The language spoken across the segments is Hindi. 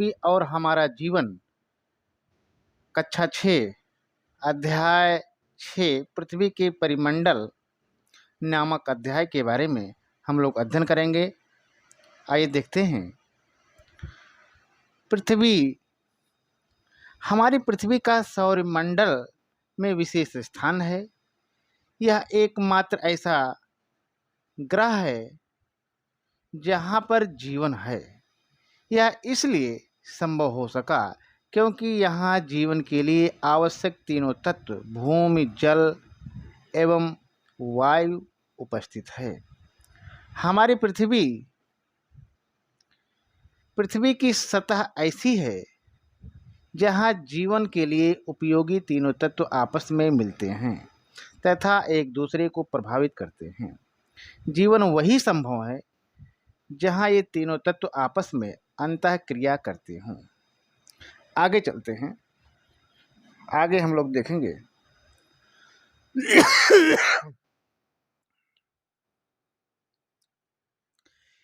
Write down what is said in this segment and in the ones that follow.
पृथ्वी और हमारा जीवन, कक्षा 6, अध्याय 6, पृथ्वी के परिमंडल नामक अध्याय के बारे में हम लोग अध्ययन करेंगे। आइए देखते हैं। पृथ्वी, हमारी पृथ्वी का सौरमंडल में विशेष स्थान है। यह एकमात्र ऐसा ग्रह है जहाँ पर जीवन है। यह इसलिए संभव हो सका क्योंकि यहाँ जीवन के लिए आवश्यक तीनों तत्व भूमि, जल एवं वायु उपस्थित है। हमारी पृथ्वी की सतह ऐसी है जहाँ जीवन के लिए उपयोगी तीनों तत्व आपस में मिलते हैं तथा एक दूसरे को प्रभावित करते हैं। जीवन वही संभव है जहाँ ये तीनों तत्व आपस में अंतः क्रिया करते हों। आगे चलते हैं। आगे हम लोग देखेंगे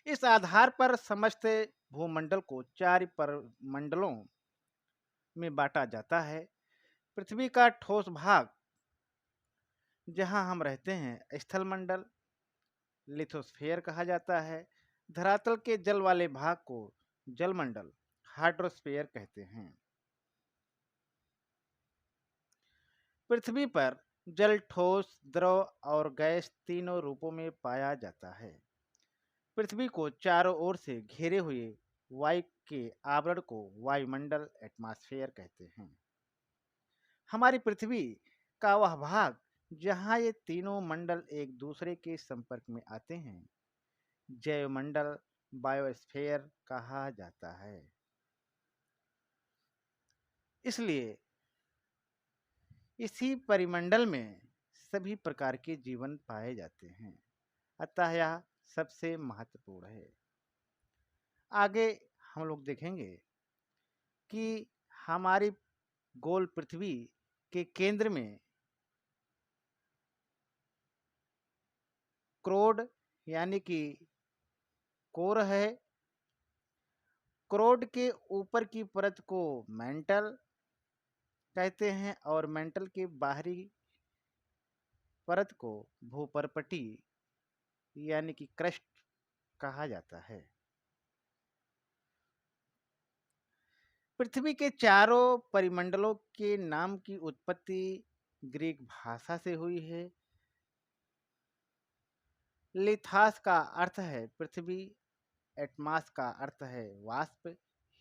इस आधार पर समस्त भूमंडल को 4 परिमंडलों में बांटा जाता है। पृथ्वी का ठोस भाग जहां हम रहते हैं स्थल मंडल, लिथोस्फीयर कहा जाता है। धरातल के जल वाले भाग को जल मंडल, हाइड्रोस्फीयर कहते हैं। पृथ्वी पर जल ठोस, द्रव और गैस तीनों रूपों में पाया जाता है। पृथ्वी को चारों ओर से घेरे हुए वायु के आवरण को वायुमंडल, एटमॉस्फेयर कहते हैं। हमारी पृथ्वी का वह भाग जहाँ ये तीनों मंडल एक दूसरे के संपर्क में आते हैं जैवमंडल, बायोस्फीयर कहा जाता है। इसलिए इसी परिमंडल में सभी प्रकार के जीवन पाए जाते हैं, अतः यह सबसे महत्वपूर्ण है। आगे हम लोग देखेंगे कि हमारी गोल पृथ्वी के केंद्र में क्रोड यानी कि कोर है। क्रोड के ऊपर की परत को मेंटल कहते हैं और मेंटल के बाहरी परत को भूपर्पटी यानी कि क्रस्ट कहा जाता है। पृथ्वी के चारों परिमंडलों के नाम की उत्पत्ति ग्रीक भाषा से हुई है। लिथास का अर्थ है पृथ्वी, एटमास का अर्थ है वाष्प,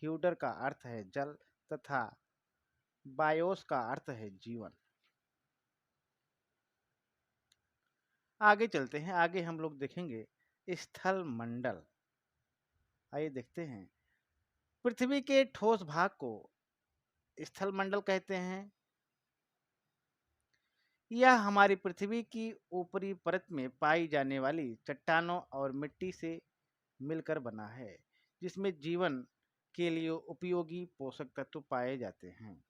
ह्यूडर का अर्थ है जल तथा बायोस का अर्थ है जीवन। आगे चलते हैं। आगे हम लोग देखेंगे स्थल मंडल। आइए देखते हैं। पृथ्वी के ठोस भाग को स्थल मंडल कहते हैं। यह हमारी पृथ्वी की ऊपरी परत में पाई जाने वाली चट्टानों और मिट्टी से मिलकर बना है, जिसमें जीवन के लिए उपयोगी पोषक तत्व पाए जाते हैं।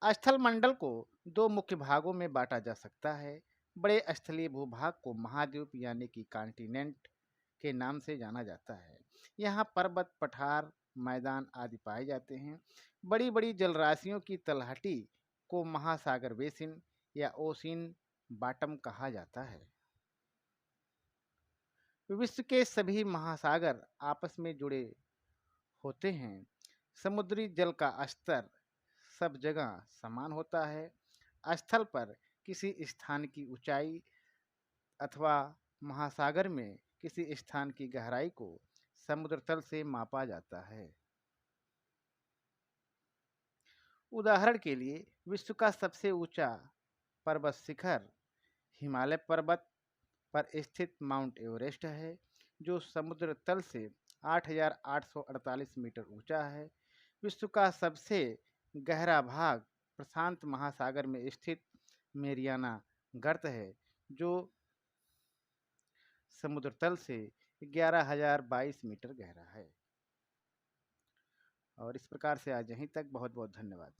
स्थल मंडल को 2 मुख्य भागों में बांटा जा सकता है। बड़े स्थलीय भूभाग को महाद्वीप यानी कि कॉन्टिनेंट के नाम से जाना जाता है। यहाँ पर्वत, पठार, मैदान आदि पाए जाते हैं। बड़ी बड़ी जलराशियों की तलहटी को महासागर बेसिन या ओशियन बॉटम कहा जाता है। विश्व के सभी महासागर आपस में जुड़े होते हैं। समुद्री जल का स्तर सब जगह समान होता है। स्थल पर किसी स्थान की ऊंचाई अथवा महासागर में किसी स्थान की गहराई को समुद्र तल से मापा जाता है। उदाहरण के लिए विश्व का सबसे ऊंचा पर्वत शिखर हिमालय पर्वत पर स्थित माउंट एवरेस्ट है, जो समुद्र तल से 8,848 मीटर ऊंचा है। विश्व का सबसे गहरा भाग प्रशांत महासागर में स्थित मेरियाना गर्त है, जो समुद्र तल से 11,022 मीटर गहरा है। और इस प्रकार से आज यहीं तक। बहुत बहुत धन्यवाद।